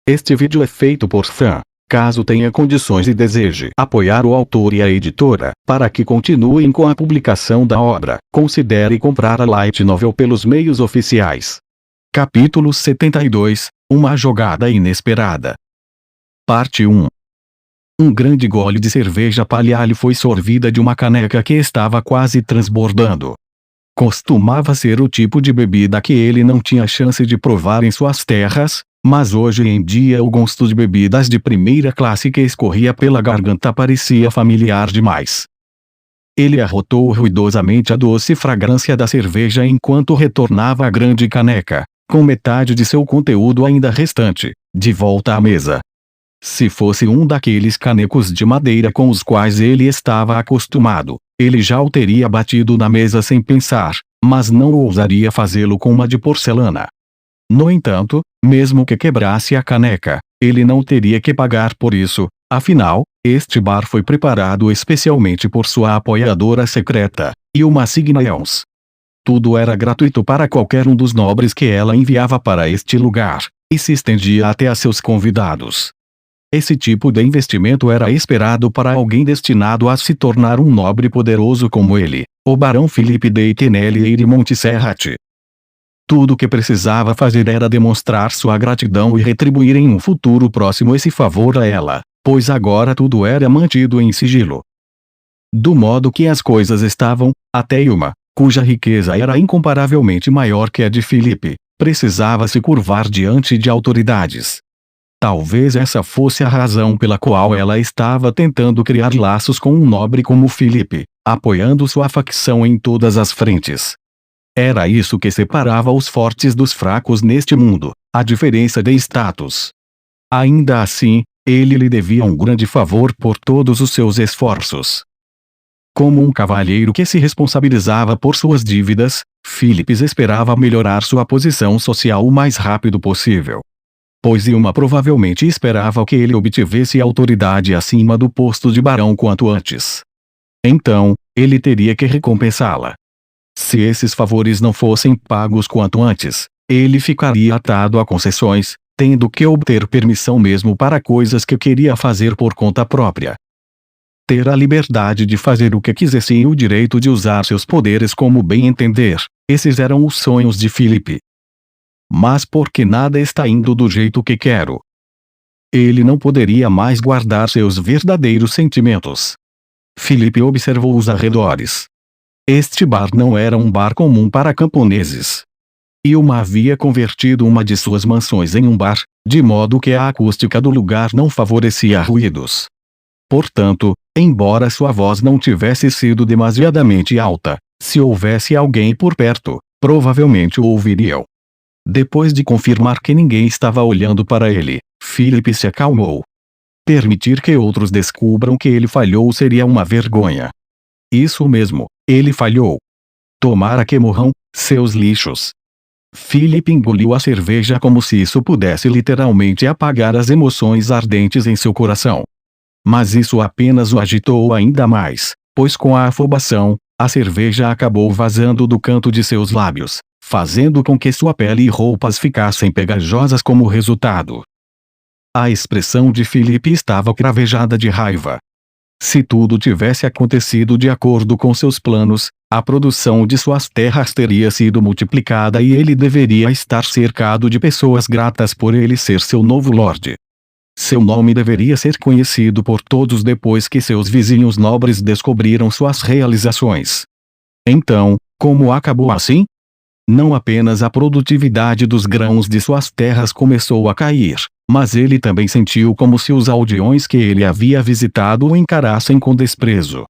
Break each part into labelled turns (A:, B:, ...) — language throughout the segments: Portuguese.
A: Este vídeo é feito por fã. Caso tenha condições e deseje apoiar o autor e a editora, para que continuem com a publicação da obra, considere comprar a Light Novel pelos meios oficiais. Capítulo 72 – Uma jogada inesperada. Parte 1. Um grande gole de cerveja palha foi sorvida de uma caneca que estava quase transbordando. Costumava ser o tipo de bebida que ele não tinha chance de provar em suas terras, mas hoje em dia o gosto de bebidas de primeira classe que escorria pela garganta parecia familiar demais. Ele arrotou ruidosamente a doce fragrância da cerveja enquanto retornava a grande caneca, com metade de seu conteúdo ainda restante, de volta à mesa. Se fosse um daqueles canecos de madeira com os quais ele estava acostumado, ele já o teria batido na mesa sem pensar, mas não ousaria fazê-lo com uma de porcelana. No entanto, mesmo que quebrasse a caneca, ele não teria que pagar por isso, afinal, este bar foi preparado especialmente por sua apoiadora secreta, Ilma Signaels. Tudo era gratuito para qualquer um dos nobres que ela enviava para este lugar, e se estendia até a seus convidados. Esse tipo de investimento era esperado para alguém destinado a se tornar um nobre poderoso como ele, o barão Philippe de Tenellier de Montserrat. Tudo o que precisava fazer era demonstrar sua gratidão e retribuir em um futuro próximo esse favor a ela, pois agora tudo era mantido em sigilo. Do modo que as coisas estavam, até Ilma, cuja riqueza era incomparavelmente maior que a de Philippe, precisava se curvar diante de autoridades. Talvez essa fosse a razão pela qual ela estava tentando criar laços com um nobre como Philippe, apoiando sua facção em todas as frentes. Era isso que separava os fortes dos fracos neste mundo, a diferença de status. Ainda assim, ele lhe devia um grande favor por todos os seus esforços. Como um cavalheiro que se responsabilizava por suas dívidas, Philippe esperava melhorar sua posição social o mais rápido possível. Pois Ilma provavelmente esperava que ele obtivesse autoridade acima do posto de barão quanto antes. Então, ele teria que recompensá-la. Se esses favores não fossem pagos quanto antes, ele ficaria atado a concessões, tendo que obter permissão mesmo para coisas que queria fazer por conta própria. Ter a liberdade de fazer o que quisesse e o direito de usar seus poderes como bem entender, esses eram os sonhos de Philippe. Mas porque nada está indo do jeito que quero? Ele não poderia mais guardar seus verdadeiros sentimentos. Philippe observou os arredores. Este bar não era um bar comum para camponeses. Ilma havia convertido uma de suas mansões em um bar, de modo que a acústica do lugar não favorecia ruídos. Portanto, embora sua voz não tivesse sido demasiadamente alta, se houvesse alguém por perto, provavelmente o ouviriam. Depois de confirmar que ninguém estava olhando para ele, Philippe se acalmou. Permitir que outros descubram que ele falhou seria uma vergonha. Isso mesmo, ele falhou. Tomara que morram, seus lixos. Philippe engoliu a cerveja como se isso pudesse literalmente apagar as emoções ardentes em seu coração. Mas isso apenas o agitou ainda mais, pois com a afobação, a cerveja acabou vazando do canto de seus lábios, fazendo com que sua pele e roupas ficassem pegajosas como resultado. A expressão de Philippe estava cravejada de raiva. Se tudo tivesse acontecido de acordo com seus planos, a produção de suas terras teria sido multiplicada e ele deveria estar cercado de pessoas gratas por ele ser seu novo lorde. Seu nome deveria ser conhecido por todos depois que seus vizinhos nobres descobriram suas realizações. Então, como acabou assim? Não apenas a produtividade dos grãos de suas terras começou a cair, mas ele também sentiu como se os aldeões que ele havia visitado o encarassem com desprezo.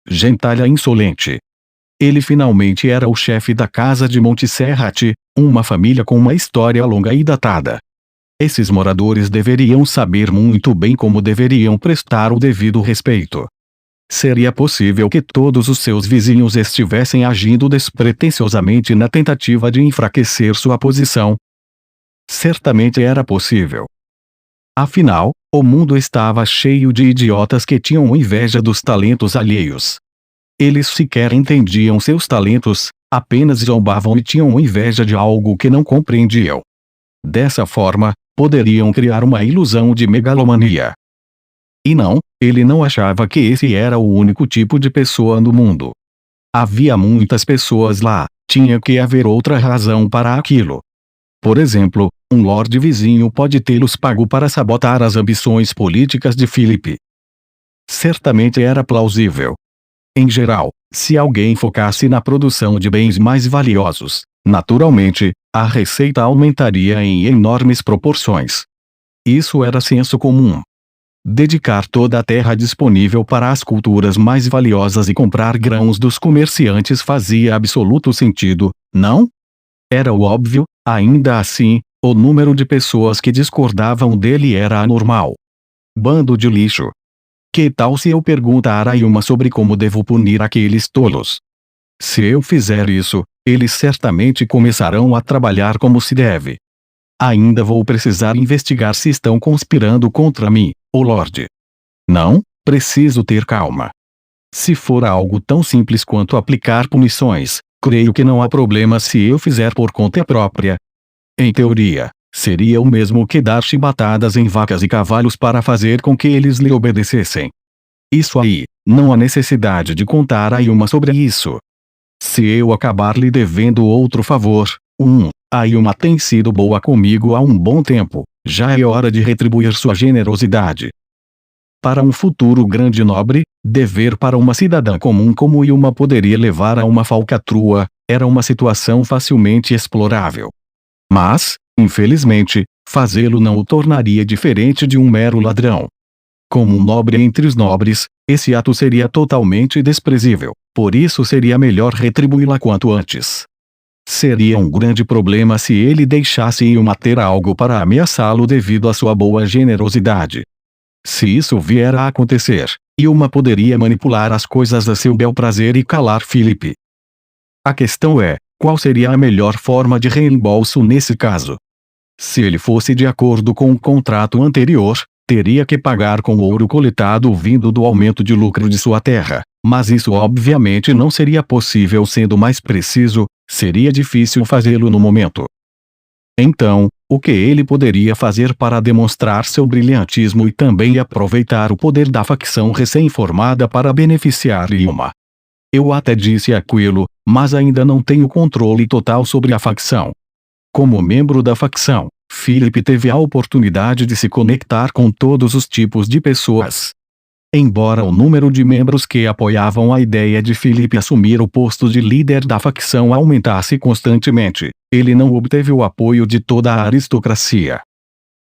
A: Gentalha insolente. Ele finalmente era o chefe da casa de Montserrat, uma família com uma história longa e datada. Esses moradores deveriam saber muito bem como deveriam prestar o devido respeito. Seria possível que todos os seus vizinhos estivessem agindo despretensiosamente na tentativa de enfraquecer sua posição? Certamente era possível. Afinal, o mundo estava cheio de idiotas que tinham inveja dos talentos alheios. Eles sequer entendiam seus talentos, apenas zombavam e tinham inveja de algo que não compreendiam. Dessa forma, poderiam criar uma ilusão de megalomania. E não, ele não achava que esse era o único tipo de pessoa no mundo. Havia muitas pessoas lá, tinha que haver outra razão para aquilo. Por exemplo, um lorde vizinho pode tê-los pago para sabotar as ambições políticas de Philip. Certamente era plausível. Em geral, se alguém focasse na produção de bens mais valiosos, naturalmente, a receita aumentaria em enormes proporções. Isso era senso comum. Dedicar toda a terra disponível para as culturas mais valiosas e comprar grãos dos comerciantes fazia absoluto sentido, não? Era o óbvio, ainda assim, o número de pessoas que discordavam dele era anormal. Bando de lixo. Que tal se eu perguntar a Yuma sobre como devo punir aqueles tolos? Se eu fizer isso, eles certamente começarão a trabalhar como se deve. Ainda vou precisar investigar se estão conspirando contra mim, o Lorde. Não, preciso ter calma. Se for algo tão simples quanto aplicar punições, creio que não há problema se eu fizer por conta própria. Em teoria, seria o mesmo que dar chibatadas em vacas e cavalos para fazer com que eles lhe obedecessem. Isso aí, não há necessidade de contar a Yuma sobre isso. Se eu acabar lhe devendo outro favor, a Yuma tem sido boa comigo há um bom tempo, já é hora de retribuir sua generosidade. Para um futuro grande nobre, dever para uma cidadã comum como Yuma poderia levar a uma falcatrua, era uma situação facilmente explorável. Mas, infelizmente, fazê-lo não o tornaria diferente de um mero ladrão. Como um nobre entre os nobres, esse ato seria totalmente desprezível, por isso seria melhor retribuí-la quanto antes. Seria um grande problema se ele deixasse Yuma ter algo para ameaçá-lo devido à sua boa generosidade. Se isso vier a acontecer, Yuma poderia manipular as coisas a seu bel prazer e calar Philip. A questão é, qual seria a melhor forma de reembolso nesse caso? Se ele fosse de acordo com o contrato anterior, teria que pagar com ouro coletado vindo do aumento de lucro de sua terra, mas isso obviamente não seria possível. Sendo mais preciso, seria difícil fazê-lo no momento. Então, o que ele poderia fazer para demonstrar seu brilhantismo e também aproveitar o poder da facção recém-formada para beneficiar Yuma? Eu até disse aquilo, mas ainda não tenho controle total sobre a facção. Como membro da facção, Philip teve a oportunidade de se conectar com todos os tipos de pessoas. Embora o número de membros que apoiavam a ideia de Philip assumir o posto de líder da facção aumentasse constantemente, ele não obteve o apoio de toda a aristocracia.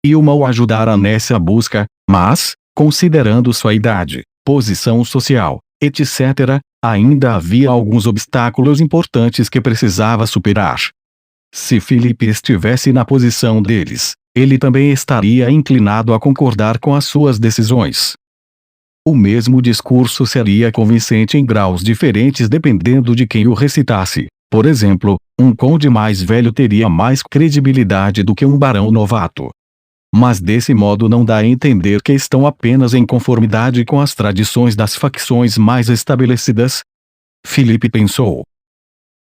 A: Yuma o ajudara nessa busca, mas, considerando sua idade, posição social, etc., ainda havia alguns obstáculos importantes que precisava superar. Se Philip estivesse na posição deles, ele também estaria inclinado a concordar com as suas decisões. O mesmo discurso seria convincente em graus diferentes dependendo de quem o recitasse. Por exemplo, um conde mais velho teria mais credibilidade do que um barão novato. Mas desse modo não dá a entender que estão apenas em conformidade com as tradições das facções mais estabelecidas? Philip pensou.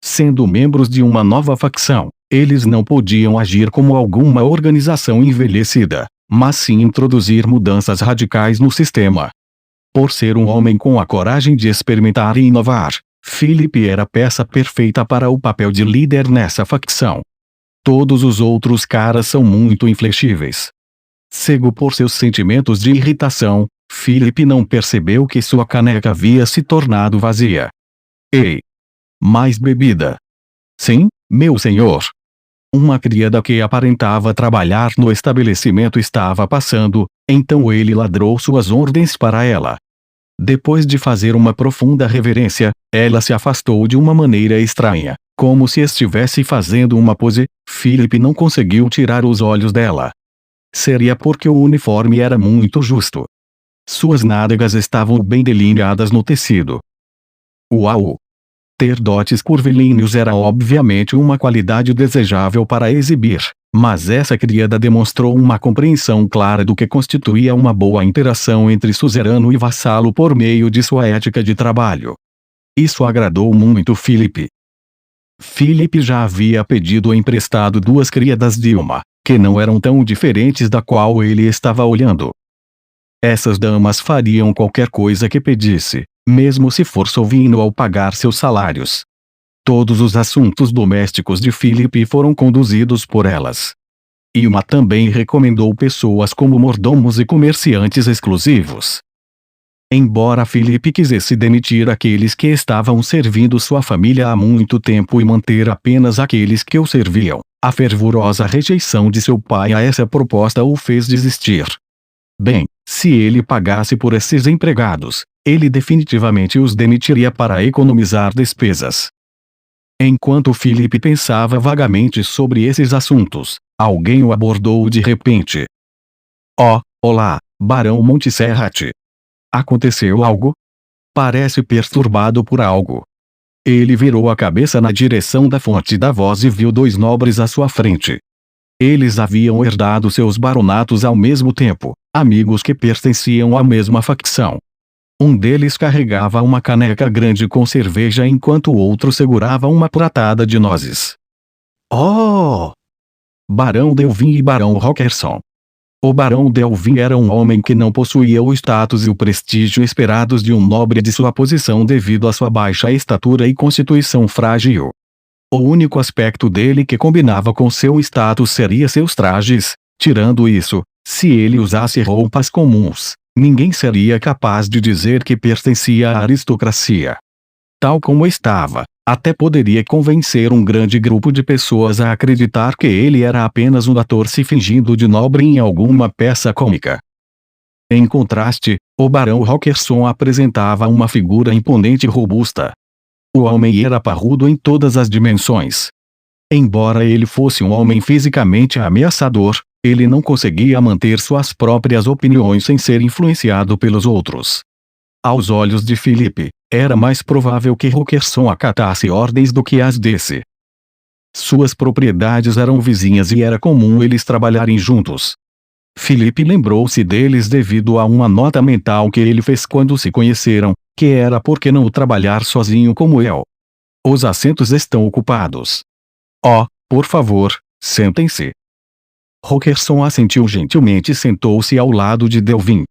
A: Sendo membros de uma nova facção, eles não podiam agir como alguma organização envelhecida, mas sim introduzir mudanças radicais no sistema. Por ser um homem com a coragem de experimentar e inovar, Philip era a peça perfeita para o papel de líder nessa facção. Todos os outros caras são muito inflexíveis. Cego por seus sentimentos de irritação, Philip não percebeu que sua caneca havia se tornado vazia. Ei! Mais bebida. Sim, meu senhor. Uma criada que aparentava trabalhar no estabelecimento estava passando, então ele ladrou suas ordens para ela. Depois de fazer uma profunda reverência, ela se afastou de uma maneira estranha, como se estivesse fazendo uma pose. Philip não conseguiu tirar os olhos dela. Seria porque o uniforme era muito justo. Suas nádegas estavam bem delineadas no tecido. Uau! Ter dotes curvilíneos era obviamente uma qualidade desejável para exibir, mas essa criada demonstrou uma compreensão clara do que constituía uma boa interação entre suzerano e vassalo por meio de sua ética de trabalho. Isso agradou muito Philip. Philip já havia pedido emprestado 2 criadas de Yuma, que não eram tão diferentes da qual ele estava olhando. Essas damas fariam qualquer coisa que pedisse, mesmo se for sovino ao pagar seus salários. Todos os assuntos domésticos de Philip foram conduzidos por elas. Ilma também recomendou pessoas como mordomos e comerciantes exclusivos. Embora Philip quisesse demitir aqueles que estavam servindo sua família há muito tempo e manter apenas aqueles que o serviam, a fervorosa rejeição de seu pai a essa proposta o fez desistir. Bem, se ele pagasse por esses empregados, ele definitivamente os demitiria para economizar despesas. Enquanto Philip pensava vagamente sobre esses assuntos, alguém o abordou de repente. Oh, olá, Barão Montserrat. Aconteceu algo? Parece perturbado por algo. Ele virou a cabeça na direção da fonte da voz e viu dois nobres à sua frente. Eles haviam herdado seus baronatos ao mesmo tempo, amigos que pertenciam à mesma facção. Um deles carregava uma caneca grande com cerveja enquanto o outro segurava uma pratada de nozes. Oh! Barão Delvin e Barão Rockerson. O Barão Delvin era um homem que não possuía o status e o prestígio esperados de um nobre de sua posição devido à sua baixa estatura e constituição frágil. O único aspecto dele que combinava com seu status seria seus trajes. Tirando isso, se ele usasse roupas comuns, ninguém seria capaz de dizer que pertencia à aristocracia. Tal como estava, até poderia convencer um grande grupo de pessoas a acreditar que ele era apenas um ator se fingindo de nobre em alguma peça cômica. Em contraste, o Barão Rockerson apresentava uma figura imponente e robusta. O homem era parrudo em todas as dimensões. Embora ele fosse um homem fisicamente ameaçador, ele não conseguia manter suas próprias opiniões sem ser influenciado pelos outros. Aos olhos de Philip, era mais provável que Rockerson acatasse ordens do que as desse. Suas propriedades eram vizinhas e era comum eles trabalharem juntos. Philip lembrou-se deles devido a uma nota mental que ele fez quando se conheceram, que era por que não trabalhar sozinho como eu. Os assentos estão ocupados. Oh, por favor, sentem-se. Rockerson assentiu gentilmente e sentou-se ao lado de Delvin.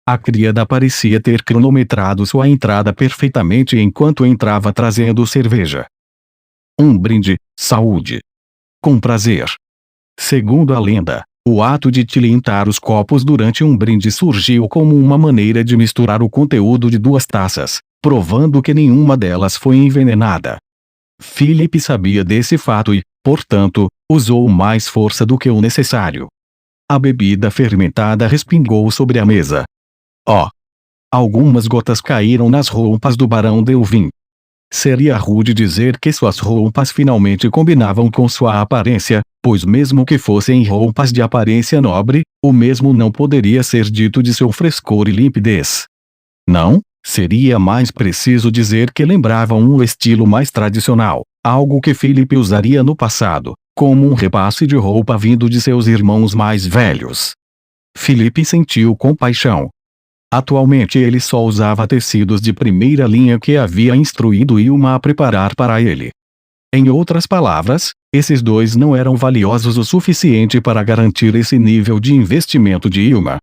A: A criada parecia ter cronometrado sua entrada perfeitamente enquanto entrava trazendo cerveja. Um brinde, saúde. Com prazer. Segundo a lenda, o ato de tilintar os copos durante um brinde surgiu como uma maneira de misturar o conteúdo de duas taças, provando que nenhuma delas foi envenenada. Philip sabia desse fato e, portanto, usou mais força do que o necessário. A bebida fermentada respingou sobre a mesa. Oh! Algumas gotas caíram nas roupas do Barão Delvin. Seria rude dizer que suas roupas finalmente combinavam com sua aparência, pois mesmo que fossem roupas de aparência nobre, o mesmo não poderia ser dito de seu frescor e limpidez. Não, seria mais preciso dizer que lembravam um estilo mais tradicional, algo que Philip usaria no passado, como um repasse de roupa vindo de seus irmãos mais velhos. Philip sentiu compaixão. Atualmente ele só usava tecidos de primeira linha que havia instruído Ilma a preparar para ele. Em outras palavras, esses dois não eram valiosos o suficiente para garantir esse nível de investimento de Ilma.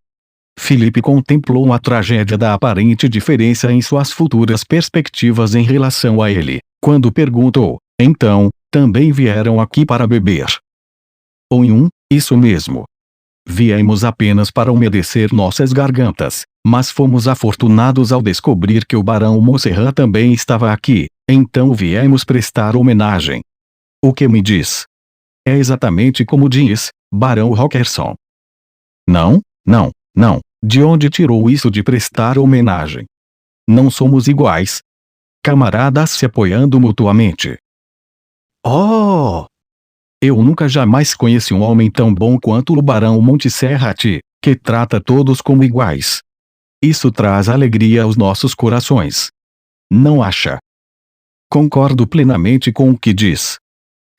A: Philip contemplou a tragédia da aparente diferença em suas futuras perspectivas em relação a ele, quando perguntou, então, também vieram aqui para beber? Isso mesmo. Viemos apenas para umedecer nossas gargantas, mas fomos afortunados ao descobrir que o Barão Montserrat também estava aqui, então viemos prestar homenagem. O que me diz? É exatamente como diz, Barão Rockerson. Não. De onde tirou isso de prestar homenagem? Não somos iguais. Camaradas se apoiando mutuamente. Oh! Eu nunca jamais conheci um homem tão bom quanto o Barão Montserrat, que trata todos como iguais. Isso traz alegria aos nossos corações. Não acha? Concordo plenamente com o que diz.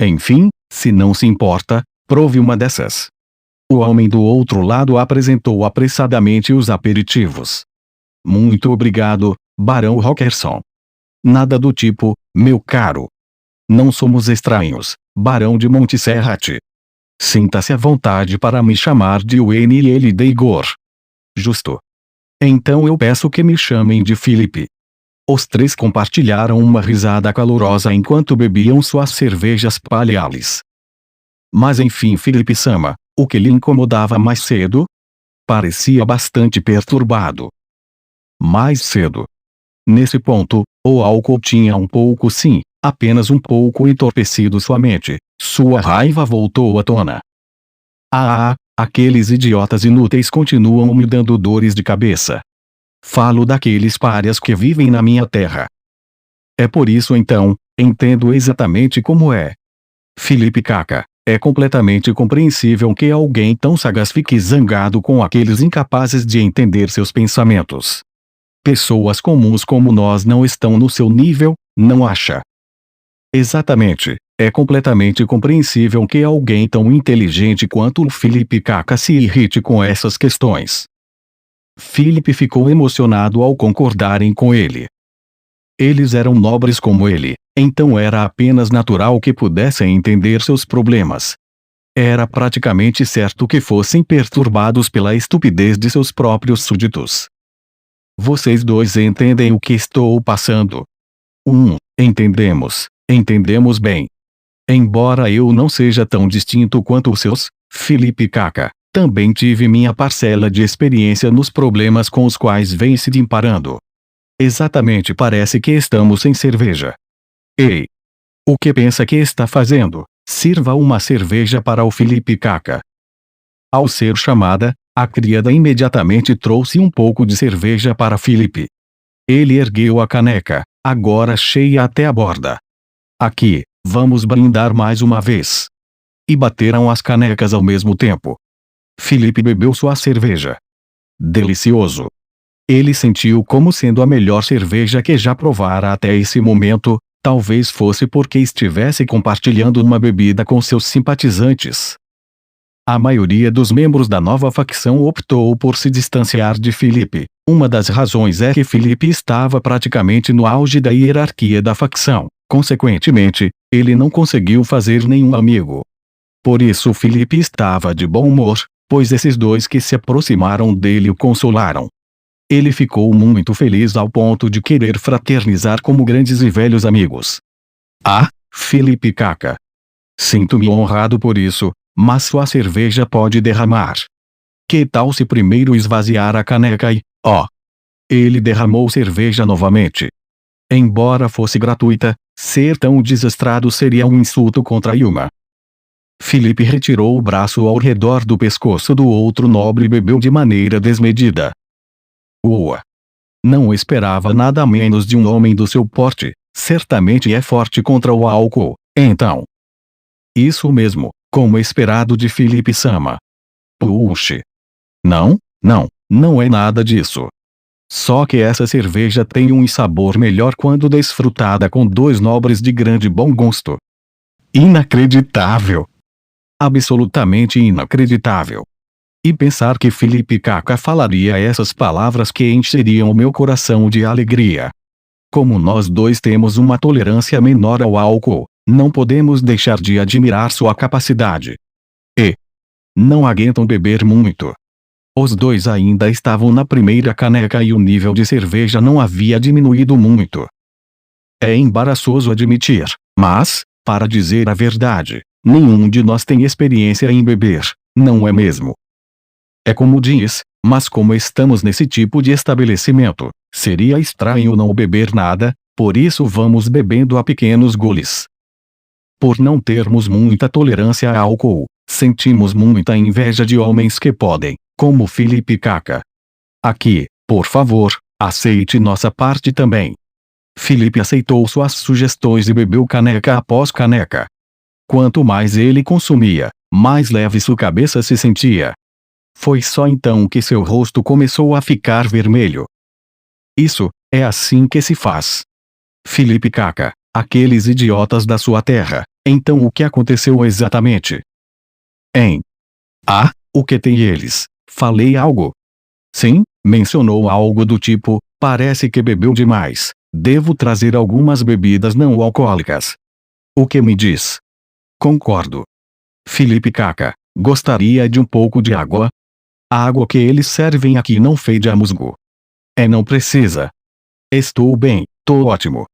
A: Enfim, se não se importa, prove uma dessas. O homem do outro lado apresentou apressadamente os aperitivos. Muito obrigado, Barão Rockerson. Nada do tipo, meu caro. Não somos estranhos, Barão de Montserrat. Sinta-se à vontade para me chamar de Wayne e ele de Igor. Justo. Então eu peço que me chamem de Felipe. Os três compartilharam uma risada calorosa enquanto bebiam suas cervejas Palhares. Mas enfim, Felipe-sama, o que lhe incomodava mais cedo? Parecia bastante perturbado. Mais cedo. Nesse ponto, o álcool tinha um pouco sim, apenas um pouco entorpecido sua mente. Sua raiva voltou à tona. Aqueles idiotas inúteis continuam me dando dores de cabeça. Falo daqueles párias que vivem na minha terra. É por isso então, entendo exatamente como é. Felipe Kaka, é completamente compreensível que alguém tão sagaz fique zangado com aqueles incapazes de entender seus pensamentos. Pessoas comuns como nós não estão no seu nível, não acha? Exatamente, é completamente compreensível que alguém tão inteligente quanto o Felipe Kaka se irrite com essas questões. Felipe ficou emocionado ao concordarem com ele. Eles eram nobres como ele, então era apenas natural que pudessem entender seus problemas. Era praticamente certo que fossem perturbados pela estupidez de seus próprios súditos. Vocês dois entendem o que estou passando? Entendemos bem. Embora eu não seja tão distinto quanto os seus, Felipe Kaka, também tive minha parcela de experiência nos problemas com os quais vem se deparando. Exatamente, parece que estamos sem cerveja. Ei! O que pensa que está fazendo? Sirva uma cerveja para o Felipe Kaka. Ao ser chamada, a criada imediatamente trouxe um pouco de cerveja para Felipe. Ele ergueu a caneca, agora cheia até a borda. Aqui, vamos brindar mais uma vez. E bateram as canecas ao mesmo tempo. Felipe bebeu sua cerveja. Delicioso. Ele sentiu como sendo a melhor cerveja que já provara até esse momento, talvez fosse porque estivesse compartilhando uma bebida com seus simpatizantes. A maioria dos membros da nova facção optou por se distanciar de Felipe. Uma das razões é que Felipe estava praticamente no auge da hierarquia da facção. Consequentemente, ele não conseguiu fazer nenhum amigo. Por isso Felipe estava de bom humor, pois esses dois que se aproximaram dele o consolaram. Ele ficou muito feliz ao ponto de querer fraternizar como grandes e velhos amigos. Felipe Kaka. Sinto-me honrado por isso, mas sua cerveja pode derramar. Que tal se primeiro esvaziar a caneca e, ele derramou cerveja novamente. Embora fosse gratuita, ser tão desastrado seria um insulto contra Yuma. Felipe retirou o braço ao redor do pescoço do outro nobre e bebeu de maneira desmedida. Não esperava nada menos de um homem do seu porte, certamente é forte contra o álcool, então. Isso mesmo, como esperado de Felipe-sama. Puxe. Não é nada disso. Só que essa cerveja tem um sabor melhor quando desfrutada com dois nobres de grande bom gosto. Inacreditável! Absolutamente inacreditável! E pensar que Felipe Kaka falaria essas palavras que encheriam o meu coração de alegria. Como nós dois temos uma tolerância menor ao álcool, não podemos deixar de admirar sua capacidade. E não aguentam beber muito. Os dois ainda estavam na primeira caneca e o nível de cerveja não havia diminuído muito. É embaraçoso admitir, mas, para dizer a verdade, nenhum de nós tem experiência em beber, não é mesmo? É como diz, mas como estamos nesse tipo de estabelecimento, seria estranho não beber nada, por isso vamos bebendo a pequenos goles. Por não termos muita tolerância a álcool, sentimos muita inveja de homens que podem, como Felipe Kaka. Aqui, por favor, aceite nossa parte também. Felipe aceitou suas sugestões e bebeu caneca após caneca. Quanto mais ele consumia, mais leve sua cabeça se sentia. Foi só então que seu rosto começou a ficar vermelho. Isso, é assim que se faz. Felipe Kaka, aqueles idiotas da sua terra, então o que aconteceu exatamente? O que tem eles? Falei algo? Sim, mencionou algo do tipo, parece que bebeu demais, devo trazer algumas bebidas não alcoólicas. O que me diz? Concordo. Felipe Caca, gostaria de um pouco de água? A água que eles servem aqui não fede a musgo. Não precisa. Estou bem, tô ótimo.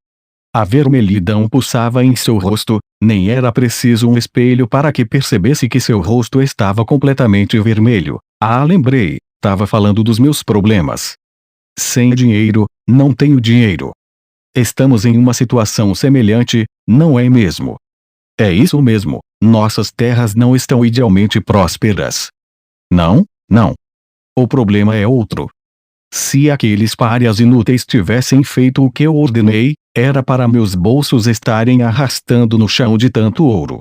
A: A vermelhidão pulsava em seu rosto, nem era preciso um espelho para que percebesse que seu rosto estava completamente vermelho. Lembrei, tava falando dos meus problemas. Sem dinheiro, não tenho dinheiro. Estamos em uma situação semelhante, não é mesmo? É isso mesmo, nossas terras não estão idealmente prósperas. Não, não. O problema é outro. Se aqueles párias inúteis tivessem feito o que eu ordenei, era para meus bolsos estarem arrastando no chão de tanto ouro.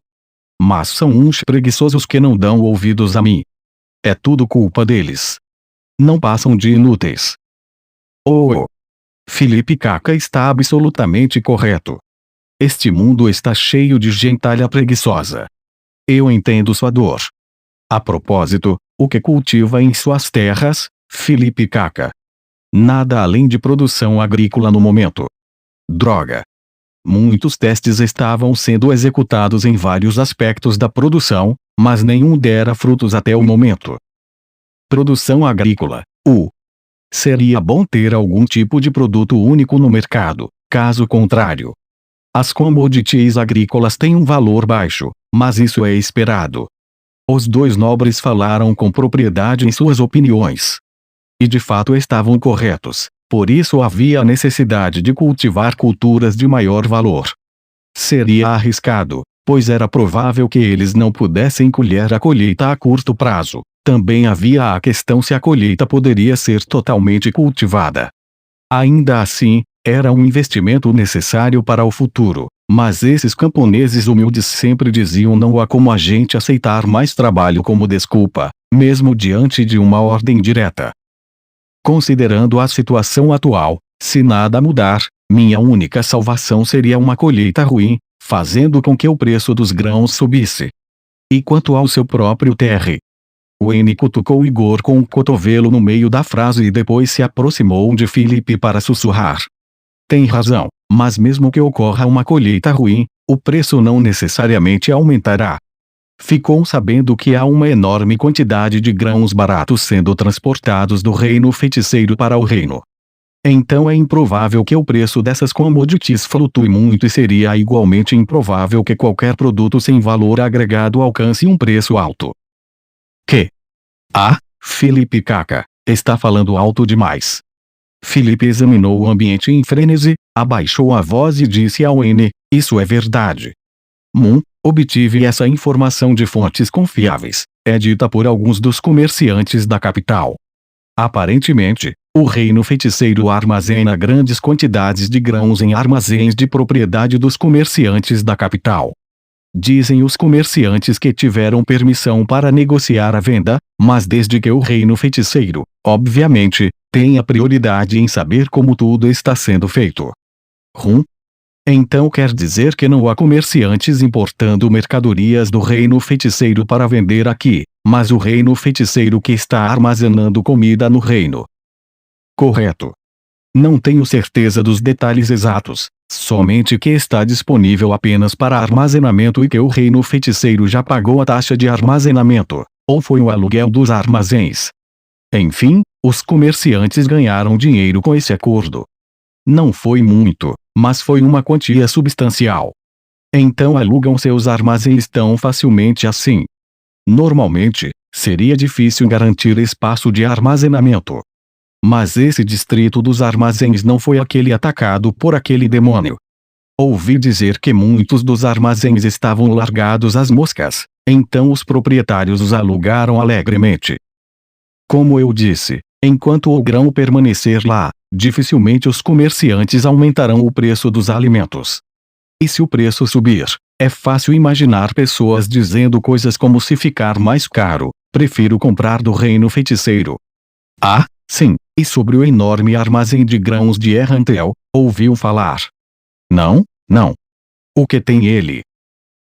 A: Mas são uns preguiçosos que não dão ouvidos a mim. É tudo culpa deles. Não passam de inúteis. Oh! Felipe Caca está absolutamente correto. Este mundo está cheio de gentalha preguiçosa. Eu entendo sua dor. A propósito, o que cultiva em suas terras, Felipe Caca? Nada além de produção agrícola no momento. Droga! Muitos testes estavam sendo executados em vários aspectos da produção, mas nenhum dera frutos até o momento. Produção agrícola. Seria bom ter algum tipo de produto único no mercado, caso contrário. As commodities agrícolas têm um valor baixo, mas isso é esperado. Os dois nobres falaram com propriedade em suas opiniões. E de fato estavam corretos, por isso havia a necessidade de cultivar culturas de maior valor. Seria arriscado, pois era provável que eles não pudessem colher a colheita a curto prazo. Também havia a questão se a colheita poderia ser totalmente cultivada. Ainda assim, era um investimento necessário para o futuro, mas esses camponeses humildes sempre diziam não a como a gente aceitar mais trabalho como desculpa, mesmo diante de uma ordem direta. Considerando a situação atual, se nada mudar, minha única salvação seria uma colheita ruim, fazendo com que o preço dos grãos subisse. E quanto ao seu próprio Terry? Wayne cutucou Igor com o cotovelo no meio da frase e depois se aproximou de Felipe para sussurrar. Tem razão, mas mesmo que ocorra uma colheita ruim, o preço não necessariamente aumentará. Ficou sabendo que há uma enorme quantidade de grãos baratos sendo transportados do reino feiticeiro para o reino. Então é improvável que o preço dessas commodities flutue muito e seria igualmente improvável que qualquer produto sem valor agregado alcance um preço alto. Que? Felipe Caca, está falando alto demais. Felipe examinou o ambiente em frenesi, abaixou a voz e disse ao Wayne, isso é verdade. Obtive essa informação de fontes confiáveis, é dita por alguns dos comerciantes da capital. Aparentemente, o reino feiticeiro armazena grandes quantidades de grãos em armazéns de propriedade dos comerciantes da capital. Dizem os comerciantes que tiveram permissão para negociar a venda, mas desde que o reino feiticeiro, obviamente, tenha prioridade em saber como tudo está sendo feito. Então quer dizer que não há comerciantes importando mercadorias do reino feiticeiro para vender aqui, mas o reino feiticeiro que está armazenando comida no reino. Correto. Não tenho certeza dos detalhes exatos, somente que está disponível apenas para armazenamento e que o reino feiticeiro já pagou a taxa de armazenamento, ou foi o aluguel dos armazéns. Enfim, os comerciantes ganharam dinheiro com esse acordo. Não foi muito, mas foi uma quantia substancial. Então alugam seus armazéns tão facilmente assim. Normalmente, seria difícil garantir espaço de armazenamento. Mas esse distrito dos armazéns não foi aquele atacado por aquele demônio. Ouvi dizer que muitos dos armazéns estavam largados às moscas, então os proprietários os alugaram alegremente. Como eu disse, enquanto o grão permanecer lá, dificilmente os comerciantes aumentarão o preço dos alimentos. E se o preço subir, é fácil imaginar pessoas dizendo coisas como se ficar mais caro, prefiro comprar do reino feiticeiro. Sim, e sobre o enorme armazém de grãos de Errantel, ouviu falar? Não. O que tem ele?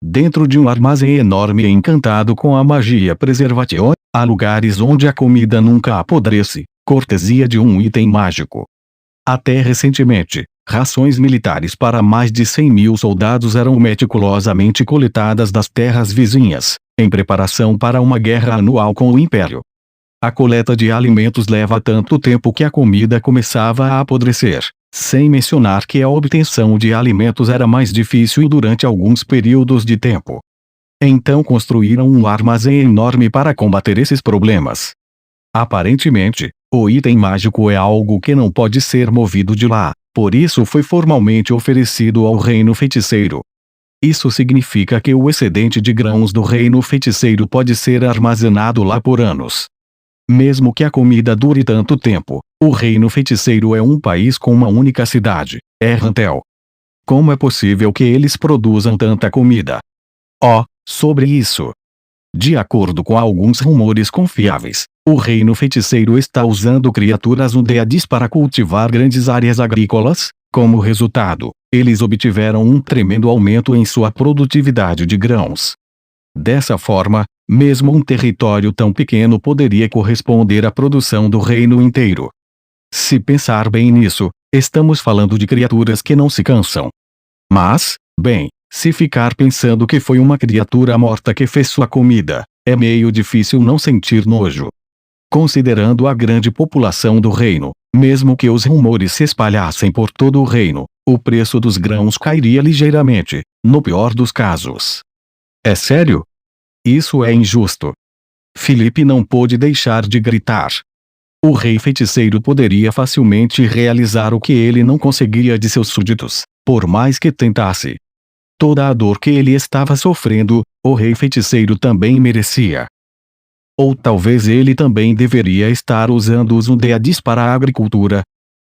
A: Dentro de um armazém enorme e encantado com a magia preservativa, há lugares onde a comida nunca apodrece, cortesia de um item mágico. Até recentemente, rações militares para mais de 100.000 soldados eram meticulosamente coletadas das terras vizinhas, em preparação para uma guerra anual com o Império. A coleta de alimentos leva tanto tempo que a comida começava a apodrecer, sem mencionar que a obtenção de alimentos era mais difícil durante alguns períodos de tempo. Então construíram um armazém enorme para combater esses problemas. Aparentemente, o item mágico é algo que não pode ser movido de lá, por isso foi formalmente oferecido ao Reino Feiticeiro. Isso significa que o excedente de grãos do Reino Feiticeiro pode ser armazenado lá por anos. Mesmo que a comida dure tanto tempo, o Reino Feiticeiro é um país com uma única cidade, Errantel. Como é possível que eles produzam tanta comida? Sobre isso. De acordo com alguns rumores confiáveis, o Reino Feiticeiro está usando criaturas undeads para cultivar grandes áreas agrícolas. Como resultado, eles obtiveram um tremendo aumento em sua produtividade de grãos. Dessa forma, mesmo um território tão pequeno poderia corresponder à produção do reino inteiro. Se pensar bem nisso, estamos falando de criaturas que não se cansam. Mas, bem, se ficar pensando que foi uma criatura morta que fez sua comida, é meio difícil não sentir nojo. Considerando a grande população do reino, mesmo que os rumores se espalhassem por todo o reino, o preço dos grãos cairia ligeiramente, no pior dos casos. É sério? Isso é injusto. Filipe não pôde deixar de gritar. O rei feiticeiro poderia facilmente realizar o que ele não conseguia de seus súditos, por mais que tentasse. Toda a dor que ele estava sofrendo, o rei feiticeiro também merecia. Ou talvez ele também deveria estar usando os undeads para a agricultura.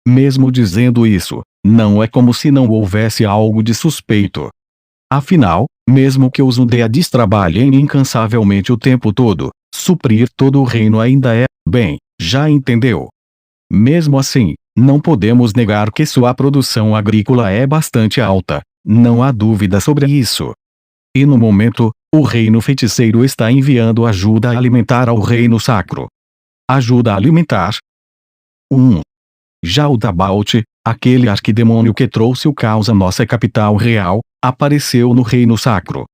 A: Mesmo dizendo isso, não é como se não houvesse algo de suspeito. Afinal, mesmo que os undeads trabalhem incansavelmente o tempo todo, suprir todo o reino ainda é, bem, já entendeu. Mesmo assim, não podemos negar que sua produção agrícola é bastante alta, não há dúvida sobre isso. E no momento, o reino feiticeiro está enviando ajuda alimentar ao reino sacro. Ajuda alimentar? 1. Já o Tabaut, aquele arquidemônio que trouxe o caos à nossa capital real, apareceu no reino sacro.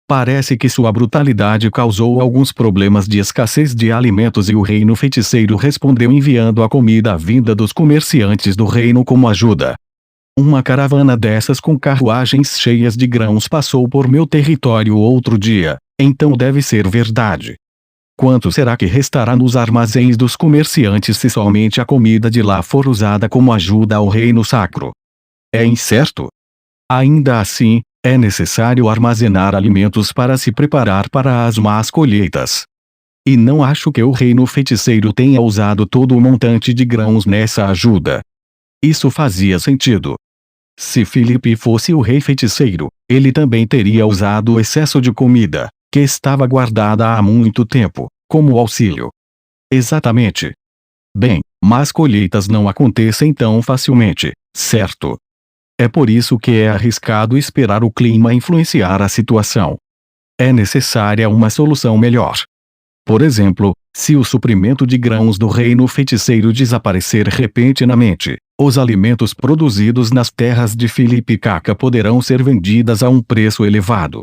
A: Parece que sua brutalidade causou alguns problemas de escassez de alimentos e o reino feiticeiro respondeu enviando a comida vinda dos comerciantes do reino como ajuda. Uma caravana dessas com carruagens cheias de grãos passou por meu território outro dia, então deve ser verdade. Quanto será que restará nos armazéns dos comerciantes se somente a comida de lá for usada como ajuda ao reino sacro? É incerto. Ainda assim, é necessário armazenar alimentos para se preparar para as más colheitas. E não acho que o reino feiticeiro tenha usado todo o montante de grãos nessa ajuda. Isso fazia sentido. Se Filipe fosse o rei feiticeiro, ele também teria usado o excesso de comida, que estava guardada há muito tempo, como auxílio. Exatamente. Bem, mas colheitas não acontecem tão facilmente, certo? É por isso que é arriscado esperar o clima influenciar a situação. É necessária uma solução melhor. Por exemplo, se o suprimento de grãos do reino feiticeiro desaparecer repentinamente, os alimentos produzidos nas terras de Filipe Caca poderão ser vendidos a um preço elevado.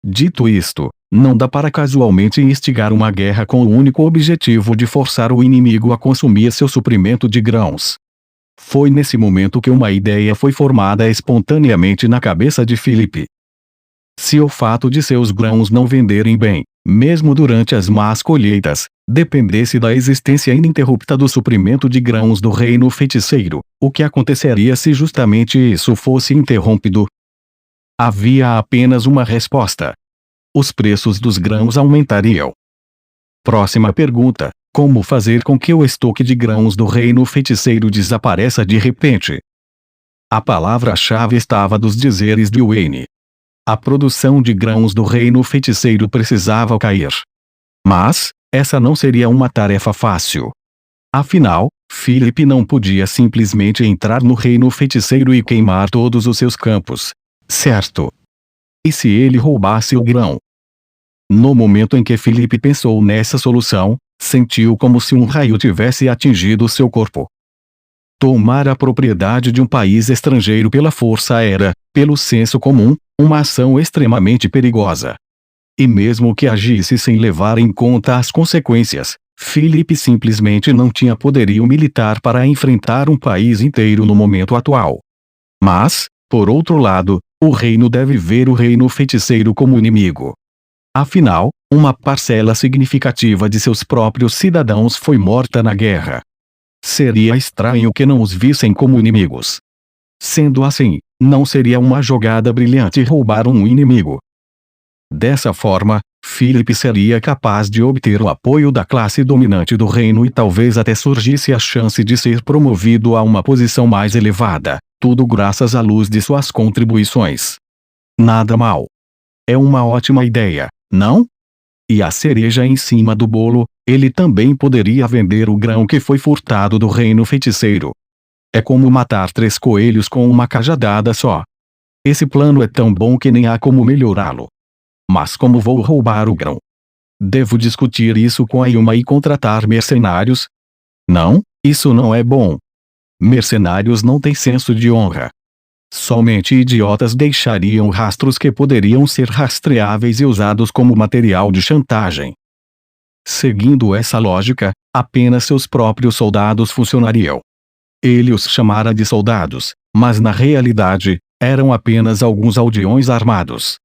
A: Dito isto, não dá para casualmente instigar uma guerra com o único objetivo de forçar o inimigo a consumir seu suprimento de grãos. Foi nesse momento que uma ideia foi formada espontaneamente na cabeça de Filipe. Se o fato de seus grãos não venderem bem, mesmo durante as más colheitas, dependesse da existência ininterrupta do suprimento de grãos do reino feiticeiro, o que aconteceria se justamente isso fosse interrompido? Havia apenas uma resposta. Os preços dos grãos aumentariam. Próxima pergunta: como fazer com que o estoque de grãos do reino feiticeiro desapareça de repente? A palavra-chave estava dos dizeres de Wayne. A produção de grãos do reino feiticeiro precisava cair. Mas, essa não seria uma tarefa fácil. Afinal, Filipe não podia simplesmente entrar no reino feiticeiro e queimar todos os seus campos. Certo? E se ele roubasse o grão? No momento em que Filipe pensou nessa solução, sentiu como se um raio tivesse atingido seu corpo. Tomar a propriedade de um país estrangeiro pela força era, pelo senso comum, uma ação extremamente perigosa. E mesmo que agisse sem levar em conta as consequências, Filipe simplesmente não tinha poderio militar para enfrentar um país inteiro no momento atual. Mas, por outro lado, o reino deve ver o reino feiticeiro como inimigo. Afinal, uma parcela significativa de seus próprios cidadãos foi morta na guerra. Seria estranho que não os vissem como inimigos. Sendo assim, não seria uma jogada brilhante roubar um inimigo. Dessa forma, Filipe seria capaz de obter o apoio da classe dominante do reino e talvez até surgisse a chance de ser promovido a uma posição mais elevada, tudo graças à luz de suas contribuições. Nada mal. É uma ótima ideia, não? E a cereja em cima do bolo, ele também poderia vender o grão que foi furtado do reino feiticeiro. É como matar 3 coelhos com uma cajadada só. Esse plano é tão bom que nem há como melhorá-lo. Mas como vou roubar o grão? Devo discutir isso com a Yuma e contratar mercenários? Não, isso não é bom. Mercenários não têm senso de honra. Somente idiotas deixariam rastros que poderiam ser rastreáveis e usados como material de chantagem. Seguindo essa lógica, apenas seus próprios soldados funcionariam. Ele os chamara de soldados, mas na realidade, eram apenas alguns aldeões armados.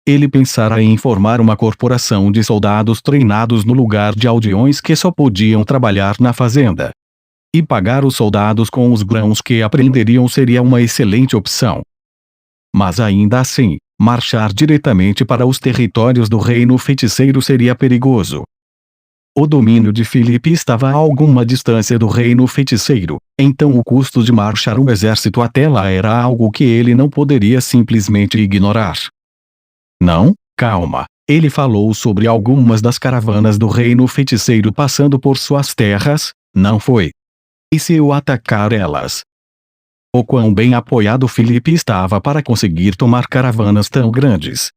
A: Ele pensara em formar uma corporação de soldados treinados no lugar de aldeões que só podiam trabalhar na fazenda. E pagar os soldados com os grãos que apreenderiam seria uma excelente opção. Mas ainda assim, marchar diretamente para os territórios do reino feiticeiro seria perigoso. O domínio de Filipe estava a alguma distância do reino feiticeiro, então o custo de marchar um exército até lá era algo que ele não poderia simplesmente ignorar. Não, calma. Ele falou sobre algumas das caravanas do reino feiticeiro passando por suas terras, não foi? E se eu atacar elas? O quão bem apoiado Filipe estava para conseguir tomar caravanas tão grandes.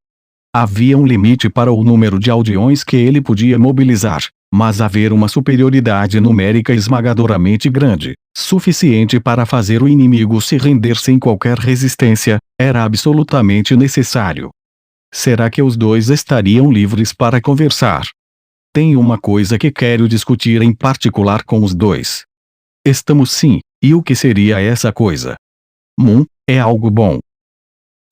A: Havia um limite para o número de aldeões que ele podia mobilizar, mas haver uma superioridade numérica esmagadoramente grande, suficiente para fazer o inimigo se render sem qualquer resistência, era absolutamente necessário. Será que os dois estariam livres para conversar? Tenho uma coisa que quero discutir em particular com os dois. Estamos sim, e o que seria essa coisa? É algo bom.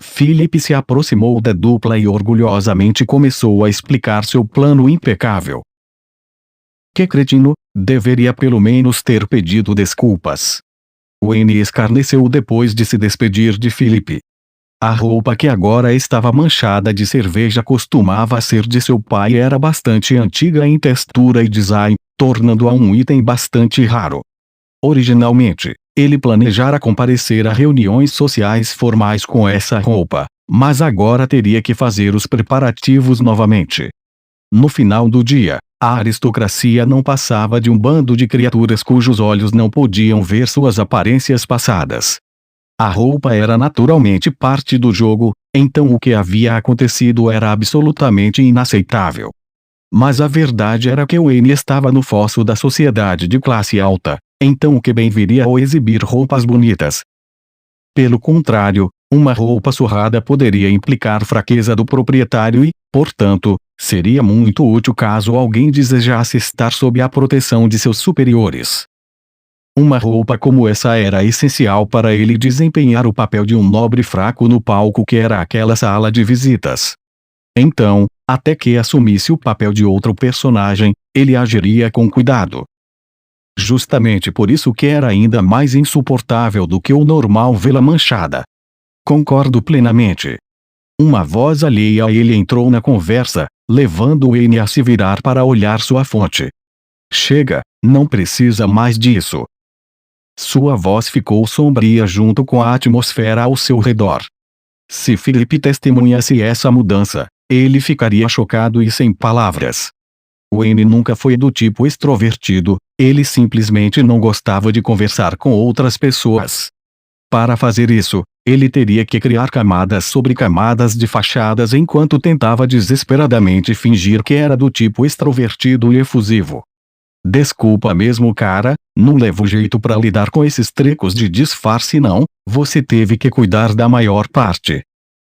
A: Filipe se aproximou da dupla e orgulhosamente começou a explicar seu plano impecável. Que cretino, deveria pelo menos ter pedido desculpas. Wayne escarneceu depois de se despedir de Filipe. A roupa que agora estava manchada de cerveja costumava ser de seu pai e era bastante antiga em textura e design, tornando-a um item bastante raro. Originalmente, ele planejara comparecer a reuniões sociais formais com essa roupa, mas agora teria que fazer os preparativos novamente. No final do dia, a aristocracia não passava de um bando de criaturas cujos olhos não podiam ver suas aparências passadas. A roupa era naturalmente parte do jogo, então o que havia acontecido era absolutamente inaceitável. Mas a verdade era que Wayne estava no fosso da sociedade de classe alta, então o que bem viria ao exibir roupas bonitas. Pelo contrário, uma roupa surrada poderia implicar fraqueza do proprietário e, portanto, seria muito útil caso alguém desejasse estar sob a proteção de seus superiores. Uma roupa como essa era essencial para ele desempenhar o papel de um nobre fraco no palco que era aquela sala de visitas. Então, até que assumisse o papel de outro personagem, ele agiria com cuidado. Justamente por isso que era ainda mais insuportável do que o normal vê-la manchada. Concordo plenamente. Uma voz alheia a ele entrou na conversa, levando Wayne a se virar para olhar sua fonte. Chega, não precisa mais disso. Sua voz ficou sombria junto com a atmosfera ao seu redor. Se Filipe testemunhasse essa mudança, ele ficaria chocado e sem palavras. Wayne nunca foi do tipo extrovertido, ele simplesmente não gostava de conversar com outras pessoas. Para fazer isso, ele teria que criar camadas sobre camadas de fachadas enquanto tentava desesperadamente fingir que era do tipo extrovertido e efusivo. Desculpa mesmo, cara, não levo jeito pra lidar com esses trecos de disfarce não, você teve que cuidar da maior parte.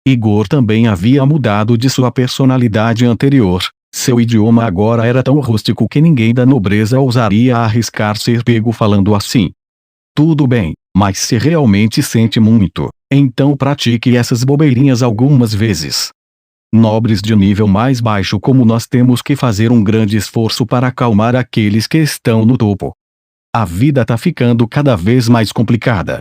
A: Igor também havia mudado de sua personalidade anterior. Seu idioma agora era tão rústico que ninguém da nobreza ousaria arriscar ser pego falando assim. Tudo bem, mas se realmente sente muito, então pratique essas bobeirinhas algumas vezes. Nobres de nível mais baixo como nós temos que fazer um grande esforço para acalmar aqueles que estão no topo. A vida tá ficando cada vez mais complicada.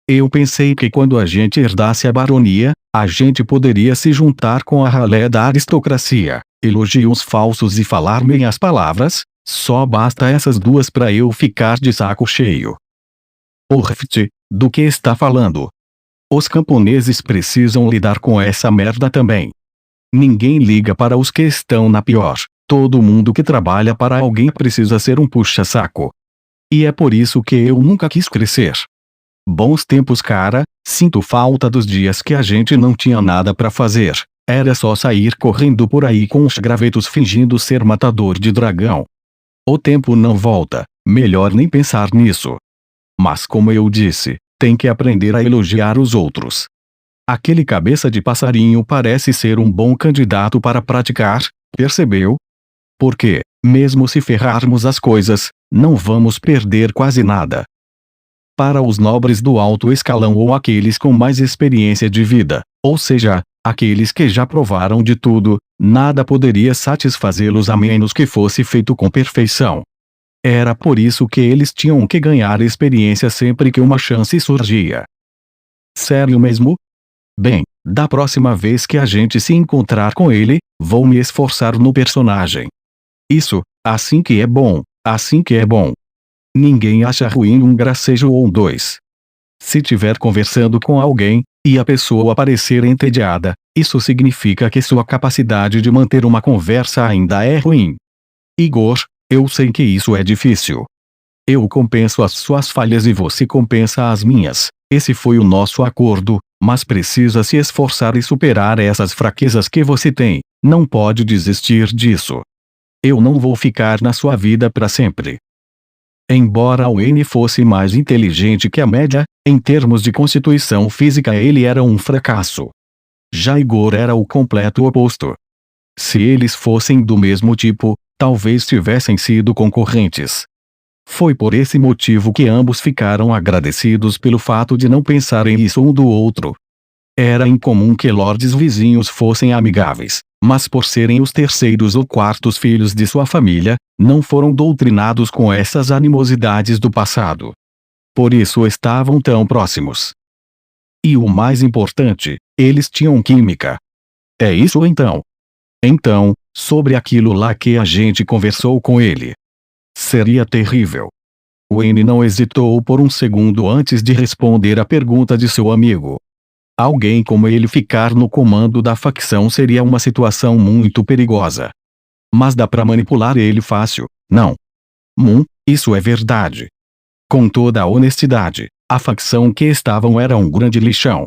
A: Eu pensei que quando a gente herdasse a baronia, a gente poderia se juntar com a ralé da aristocracia, elogios falsos e falar meias palavras, só basta essas duas pra eu ficar de saco cheio. Orft, do que está falando? Os camponeses precisam lidar com essa merda também. Ninguém liga para os que estão na pior, todo mundo que trabalha para alguém precisa ser um puxa-saco. E é por isso que eu nunca quis crescer. Bons tempos, cara, sinto falta dos dias que a gente não tinha nada pra fazer, era só sair correndo por aí com os gravetos fingindo ser matador de dragão. O tempo não volta, melhor nem pensar nisso. Mas como eu disse, tem que aprender a elogiar os outros. Aquele cabeça de passarinho parece ser um bom candidato para praticar, percebeu? Porque, mesmo se ferrarmos as coisas, não vamos perder quase nada. Para os nobres do alto escalão ou aqueles com mais experiência de vida, ou seja, aqueles que já provaram de tudo, nada poderia satisfazê-los a menos que fosse feito com perfeição. Era por isso que eles tinham que ganhar experiência sempre que uma chance surgia. Sério mesmo? Bem, da próxima vez que a gente se encontrar com ele, vou me esforçar no personagem. Isso, assim que é bom, assim que é bom. Ninguém acha ruim um gracejo ou um dois. Se tiver conversando com alguém, e a pessoa parecer entediada, isso significa que sua capacidade de manter uma conversa ainda é ruim. Igor, eu sei que isso é difícil. Eu compenso as suas falhas e você compensa as minhas. Esse foi o nosso acordo, mas precisa se esforçar e superar essas fraquezas que você tem. Não pode desistir disso. Eu não vou ficar na sua vida para sempre. Embora Wayne fosse mais inteligente que a média, em termos de constituição física ele era um fracasso. Já Igor era o completo oposto. Se eles fossem do mesmo tipo, talvez tivessem sido concorrentes. Foi por esse motivo que ambos ficaram agradecidos pelo fato de não pensarem isso um do outro. Era incomum que lordes vizinhos fossem amigáveis, mas por serem os terceiros ou quartos filhos de sua família, não foram doutrinados com essas animosidades do passado. Por isso estavam tão próximos. E o mais importante, eles tinham química. É isso então? Então, sobre aquilo lá que a gente conversou com ele. Seria terrível. Wayne não hesitou por um segundo antes de responder à pergunta de seu amigo. Alguém como ele ficar no comando da facção seria uma situação muito perigosa. Mas dá pra manipular ele fácil, não? Isso é verdade. Com toda a honestidade, a facção que estavam era um grande lixão.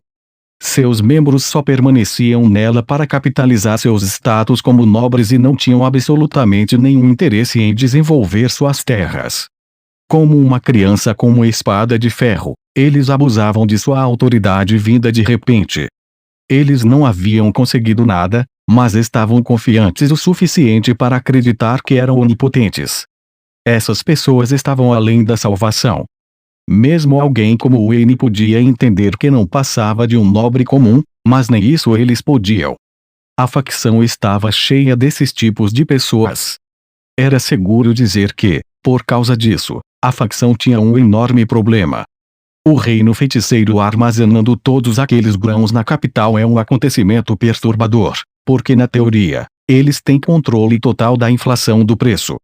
A: Seus membros só permaneciam nela para capitalizar seus status como nobres e não tinham absolutamente nenhum interesse em desenvolver suas terras. Como uma criança com uma espada de ferro, eles abusavam de sua autoridade vinda de repente. Eles não haviam conseguido nada, mas estavam confiantes o suficiente para acreditar que eram onipotentes. Essas pessoas estavam além da salvação. Mesmo alguém como Wayne podia entender que não passava de um nobre comum, mas nem isso eles podiam. A facção estava cheia desses tipos de pessoas. Era seguro dizer que, por causa disso, a facção tinha um enorme problema. O reino feiticeiro armazenando todos aqueles grãos na capital é um acontecimento perturbador, porque na teoria, eles têm controle total da inflação do preço.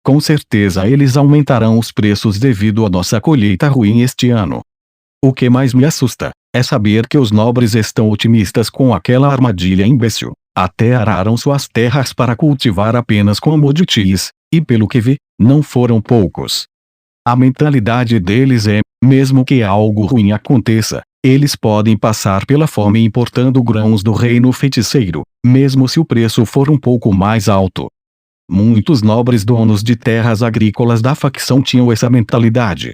A: Com certeza eles aumentarão os preços devido à nossa colheita ruim este ano. O que mais me assusta é saber que os nobres estão otimistas com aquela armadilha imbecil. Até araram suas terras para cultivar apenas commodities, e pelo que vi, não foram poucos. A mentalidade deles é, mesmo que algo ruim aconteça, eles podem passar pela fome importando grãos do reino feiticeiro, mesmo se o preço for um pouco mais alto. Muitos nobres donos de terras agrícolas da facção tinham essa mentalidade.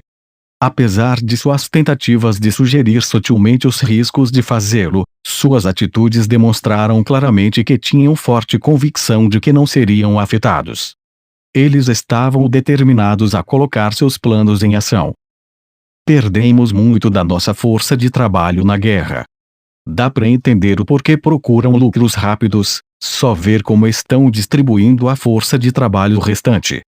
A: Apesar de suas tentativas de sugerir sutilmente os riscos de fazê-lo, Suas atitudes demonstraram claramente que tinham forte convicção de que não seriam afetados. Eles estavam determinados a colocar seus planos em ação. Perdemos muito da nossa força de trabalho na guerra. Dá para entender o porquê procuram lucros rápidos, só ver como estão distribuindo a força de trabalho restante.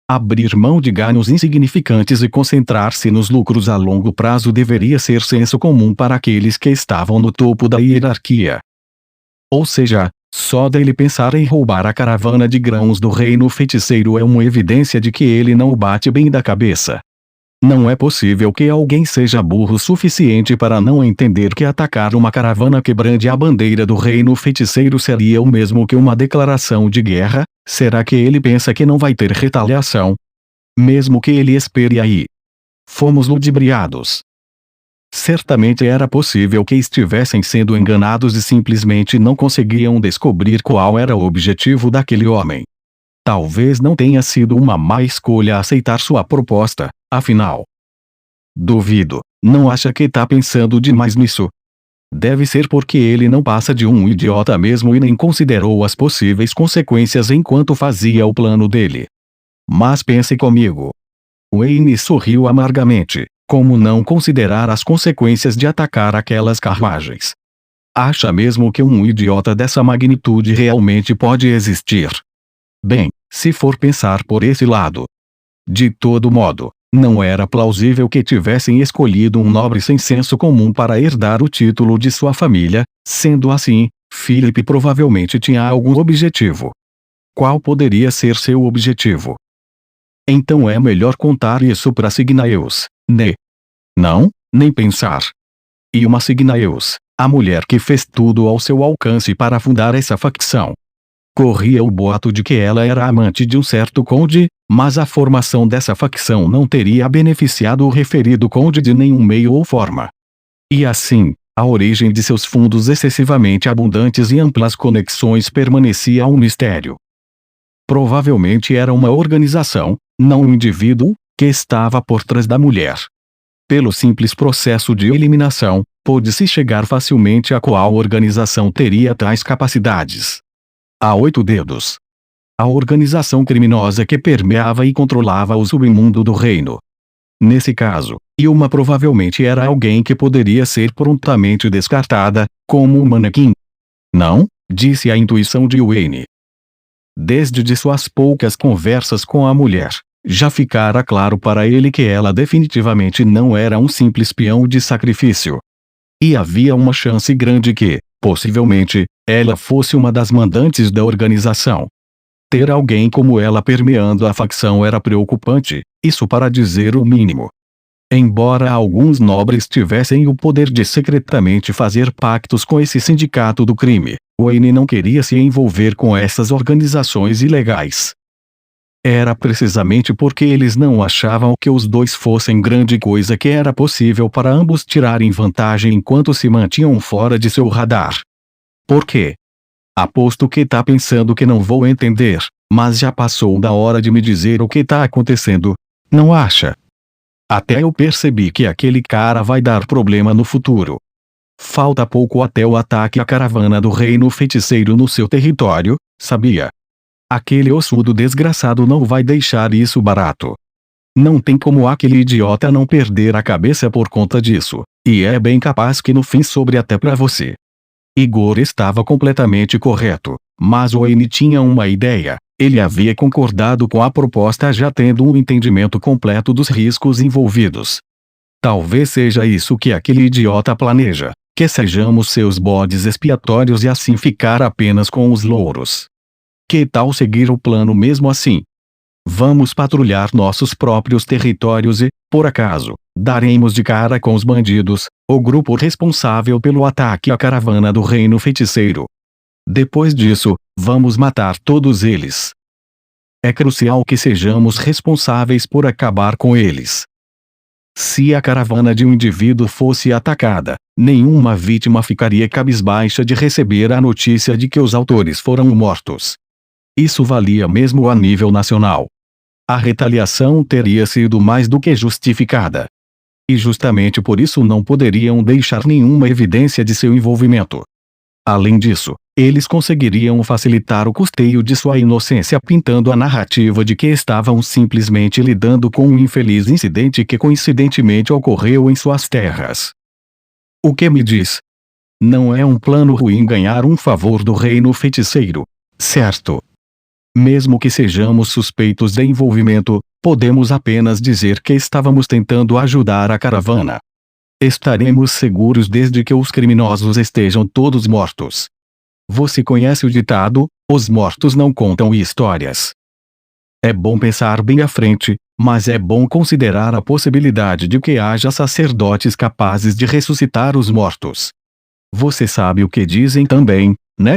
A: Abrir mão de ganhos insignificantes e concentrar-se nos lucros a longo prazo deveria ser senso comum para aqueles que estavam no topo da hierarquia. Ou seja, só dele pensar em roubar a caravana de grãos do reino feiticeiro é uma evidência de que ele não bate bem da cabeça. Não é possível que alguém seja burro o suficiente para não entender que atacar uma caravana que brande a bandeira do reino feiticeiro seria o mesmo que uma declaração de guerra. Será que ele pensa que não vai ter retaliação? Mesmo que ele espere aí. Fomos ludibriados. Certamente era possível que estivessem sendo enganados e simplesmente não conseguiam descobrir qual era o objetivo daquele homem. Talvez não tenha sido uma má escolha aceitar sua proposta, afinal. Duvido, não acha que tá pensando demais nisso? Deve ser porque ele não passa de um idiota mesmo e nem considerou as possíveis consequências enquanto fazia o plano dele. Mas pense comigo. Wayne sorriu amargamente. Como não considerar as consequências de atacar aquelas carruagens? Acha mesmo que um idiota dessa magnitude realmente pode existir? Bem, se for pensar por esse lado. De todo modo, não era plausível que tivessem escolhido um nobre sem senso comum para herdar o título de sua família. Sendo assim, Philip provavelmente tinha algum objetivo. Qual poderia ser seu objetivo? Então é melhor contar isso para Signaeus, né? Não, nem pensar. E uma Signaeus, a mulher que fez tudo ao seu alcance para fundar essa facção. Corria o boato de que ela era amante de um certo conde, mas a formação dessa facção não teria beneficiado o referido conde de nenhum meio ou forma. E assim, a origem de seus fundos excessivamente abundantes e amplas conexões permanecia um mistério. Provavelmente era uma organização, não um indivíduo, que estava por trás da mulher. Pelo simples processo de eliminação, pôde-se chegar facilmente a qual organização teria tais capacidades. A 8 dedos. A organização criminosa que permeava e controlava o submundo do reino. Nesse caso, Yuma provavelmente era alguém que poderia ser prontamente descartada, como um manequim. Não, disse a intuição de Wayne. Desde de suas poucas conversas com a mulher, já ficara claro para ele que ela definitivamente não era um simples peão de sacrifício. E havia uma chance grande que, possivelmente, ela fosse uma das mandantes da organização. Ter alguém como ela permeando a facção era preocupante, isso para dizer o mínimo. Embora alguns nobres tivessem o poder de secretamente fazer pactos com esse sindicato do crime, Wayne não queria se envolver com essas organizações ilegais. Era precisamente porque eles não achavam que os dois fossem grande coisa que era possível para ambos tirarem vantagem enquanto se mantinham fora de seu radar. Por quê? Aposto que tá pensando que não vou entender, mas já passou da hora de me dizer o que tá acontecendo, não acha? Até eu percebi que aquele cara vai dar problema no futuro. Falta pouco até o ataque à caravana do reino feiticeiro no seu território, sabia? Aquele ossudo desgraçado não vai deixar isso barato. Não tem como aquele idiota não perder a cabeça por conta disso, e é bem capaz que no fim sobre até pra você. Igor estava completamente correto, mas Wayne tinha uma ideia. Ele havia concordado com a proposta já tendo um entendimento completo dos riscos envolvidos. Talvez seja isso que aquele idiota planeja, que sejamos seus bodes expiatórios e assim ficar apenas com os louros. Que tal seguir o plano mesmo assim? Vamos patrulhar nossos próprios territórios e, por acaso, daremos de cara com os bandidos, o grupo responsável pelo ataque à caravana do reino feiticeiro. Depois disso, vamos matar todos eles. É crucial que sejamos responsáveis por acabar com eles. Se a caravana de um indivíduo fosse atacada, nenhuma vítima ficaria cabisbaixa de receber a notícia de que os autores foram mortos. Isso valia mesmo a nível nacional. A retaliação teria sido mais do que justificada. E justamente por isso não poderiam deixar nenhuma evidência de seu envolvimento. Além disso, eles conseguiriam facilitar o custeio de sua inocência pintando a narrativa de que estavam simplesmente lidando com um infeliz incidente que coincidentemente ocorreu em suas terras. O que me diz? Não é um plano ruim ganhar um favor do reino feiticeiro, certo? Mesmo que sejamos suspeitos de envolvimento, podemos apenas dizer que estávamos tentando ajudar a caravana. Estaremos seguros desde que os criminosos estejam todos mortos. Você conhece o ditado: os mortos não contam histórias. É bom pensar bem à frente, mas é bom considerar a possibilidade de que haja sacerdotes capazes de ressuscitar os mortos. Você sabe o que dizem também, né?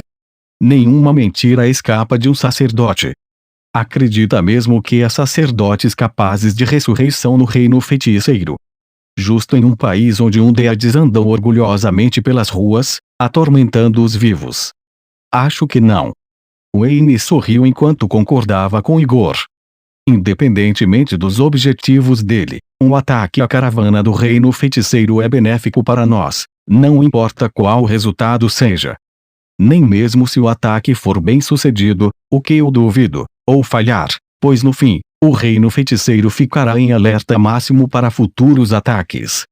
A: Nenhuma mentira escapa de um sacerdote. Acredita mesmo que há sacerdotes capazes de ressurreição no reino feiticeiro? Justo em um país onde undeades andam orgulhosamente pelas ruas, atormentando os vivos. Acho que não. Wayne sorriu enquanto concordava com Igor. Independentemente dos objetivos dele, um ataque à caravana do reino feiticeiro é benéfico para nós, não importa qual o resultado seja. Nem mesmo se o ataque for bem sucedido, o que eu duvido, ou falhar, pois no fim, o reino feiticeiro ficará em alerta máximo para futuros ataques.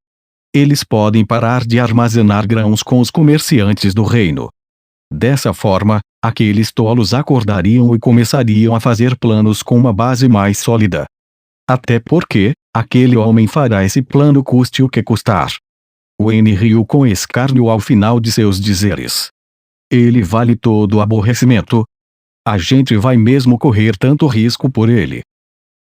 A: Eles podem parar de armazenar grãos com os comerciantes do reino. Dessa forma, aqueles tolos acordariam e começariam a fazer planos com uma base mais sólida. Até porque, aquele homem fará esse plano custe o que custar. Wayne riu com escárnio ao final de seus dizeres. Ele vale todo o aborrecimento. A gente vai mesmo correr tanto risco por ele.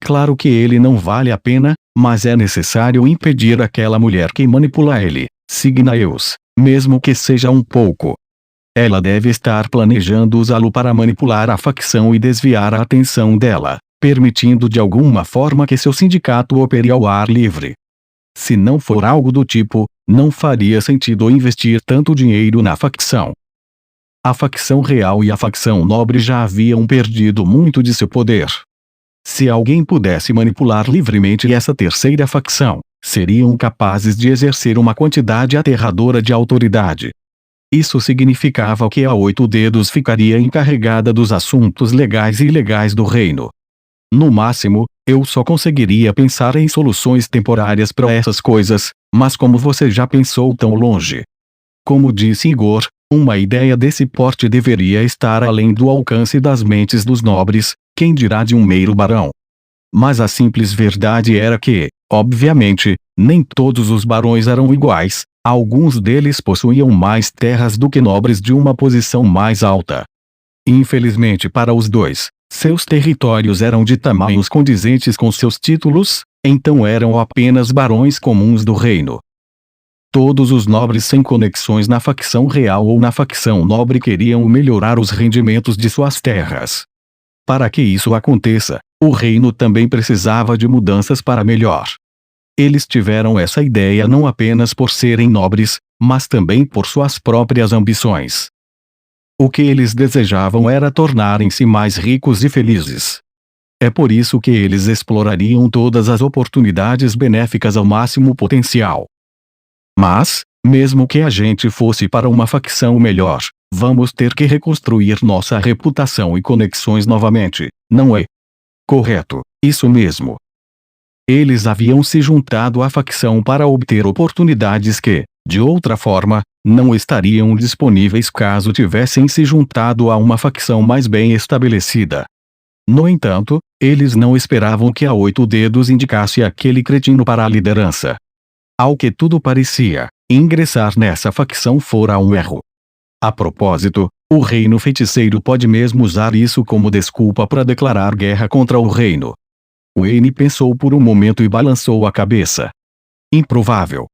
A: Claro que ele não vale a pena, mas é necessário impedir aquela mulher que manipula ele, Signaeus, mesmo que seja um pouco. Ela deve estar planejando usá-lo para manipular a facção e desviar a atenção dela, permitindo de alguma forma que seu sindicato opere ao ar livre. Se não for algo do tipo, não faria sentido investir tanto dinheiro na facção. A facção real e a facção nobre já haviam perdido muito de seu poder. Se alguém pudesse manipular livremente essa terceira facção, seriam capazes de exercer uma quantidade aterradora de autoridade. Isso significava que a 8 Dedos ficaria encarregada dos assuntos legais e ilegais do reino. No máximo, eu só conseguiria pensar em soluções temporárias para essas coisas, mas como você já pensou tão longe? Como disse Igor, uma ideia desse porte deveria estar além do alcance das mentes dos nobres, quem dirá de um meiro barão. Mas a simples verdade era que, obviamente, nem todos os barões eram iguais, alguns deles possuíam mais terras do que nobres de uma posição mais alta. Infelizmente para os dois, seus territórios eram de tamanhos condizentes com seus títulos, então eram apenas barões comuns do reino. Todos os nobres sem conexões na facção real ou na facção nobre queriam melhorar os rendimentos de suas terras. Para que isso aconteça, o reino também precisava de mudanças para melhor. Eles tiveram essa ideia não apenas por serem nobres, mas também por suas próprias ambições. O que eles desejavam era tornarem-se mais ricos e felizes. É por isso que eles explorariam todas as oportunidades benéficas ao máximo potencial. Mas, mesmo que a gente fosse para uma facção melhor, vamos ter que reconstruir nossa reputação e conexões novamente, não é? Correto, isso mesmo. Eles haviam se juntado à facção para obter oportunidades que, de outra forma, não estariam disponíveis caso tivessem se juntado a uma facção mais bem estabelecida. No entanto, eles não esperavam que a 8 Dedos indicasse aquele cretino para a liderança. Ao que tudo parecia, ingressar nessa facção fora um erro. A propósito, o reino feiticeiro pode mesmo usar isso como desculpa para declarar guerra contra o reino. Wayne pensou por um momento e balançou a cabeça. Improvável.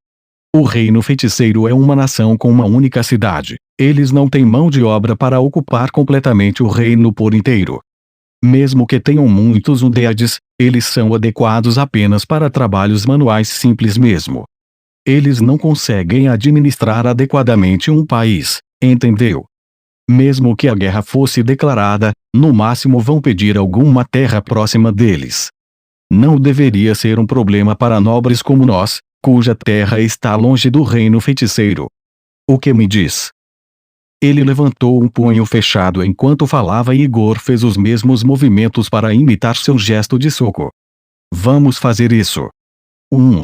A: O reino feiticeiro é uma nação com uma única cidade. Eles não têm mão de obra para ocupar completamente o reino por inteiro. Mesmo que tenham muitos undeades, eles são adequados apenas para trabalhos manuais simples mesmo. Eles não conseguem administrar adequadamente um país, entendeu? Mesmo que a guerra fosse declarada, no máximo vão pedir alguma terra próxima deles. Não deveria ser um problema para nobres como nós, cuja terra está longe do reino feiticeiro. O que me diz? Ele levantou um punho fechado enquanto falava e Igor fez os mesmos movimentos para imitar seu gesto de soco. Vamos fazer isso. 1.